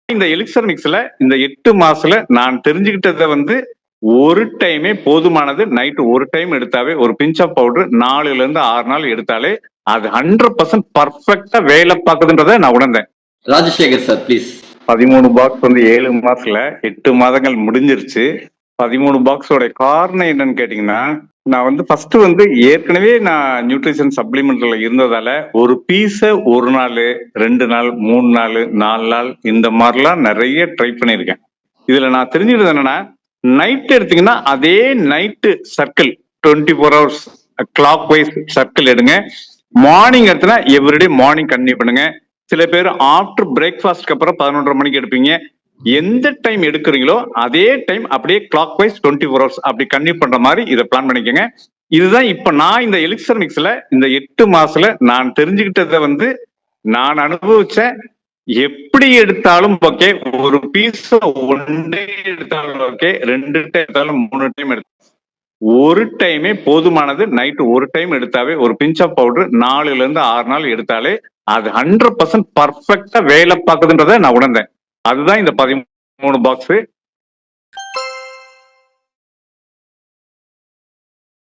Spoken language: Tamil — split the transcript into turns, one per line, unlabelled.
இந்த எலிக்சர் மிக்ஸ்ல இந்த 8 மாசத்துல நான் தெரிஞ்சுக்கிட்டதை ஒரு டைமே போதுமானது. நைட்டு ஒரு டைம் எடுத்தாவே, ஒரு பிஞ்ச் ஆஃப் பவுடர் 4ல இருந்து 6 நாள் எடுத்தாலே அது 100% பர்ஃபெக்டா வேலை பார்க்குதுன்றதை நான் உணர்ந்தேன்.
Rajasekar sir please.
13 பாக்ஸ் 7 மாசத்துல 8 மாதங்கள் முடிஞ்சிருச்சு. 13 பாக்ஸோட காரணம் என்னன்னு கேட்டீங்கன்னா, நான் ஃபர்ஸ்ட் ஏற்கனவே நான் நியூட்ரிஷன் சப்ளிமெண்ட்ல இருந்ததால ஒரு பீஸ 1 நாள் 2 நாள் 3 நாள் 4 நாள் இந்த மாதிரிலாம் நிறைய ட்ரை பண்ணியிருக்கேன். இதுல நான் தெரிஞ்சுக்கிறது என்னன்னா, நைட் எடுத்தீங்கன்னா அதே night circle 24 hours clockwise circle எடுங்க. மார்னிங் எடுத்தனா எவ்ரிடே மார்னிங் கண்டினியூ பண்ணுங்க. சில பேர் ஆஃப்டர் பிரேக்ஃபாஸ்ட்க்கு அப்புறம் 11:30 மணிக்கு எடுப்பீங்க. எந்த டைம் எடுக்கிறீங்களோ அதே டைம் அப்படியே கிளாக் வைஸ் 24 ஹவர்ஸ் அப்படி கண்டினியூ பண்ற மாதிரி இதை பிளான் பண்ணிக்கோங்க. இதுதான் இப்ப நான் இந்த எலிக்சர் மிக்ஸ்ல இந்த 8 மாசத்துல நான் தெரிஞ்சுக்கிட்டதை நான் அனுபவிச்சேன். எப்படி எடுத்தாலும் ஓகே, ஒரு பீஸ் 1 டே எடுத்தாலும் ஓகே, 2 டைம் எடுத்தாலும் 3 டைம் எடுத்தாலும் ஒரு டைமே போதுமானது. நைட்டு ஒரு டைம் எடுத்தாவே, ஒரு பிஞ்ச் ஆஃப் பவுடர் 4ல இருந்து 6 நாள் எடுத்தாலே அது 100% பர்ஃபெக்டா வேலை பார்க்குதுன்றதை நான் உணர்ந்தேன். அதுதான் இந்த 13 பாக்ஸ்.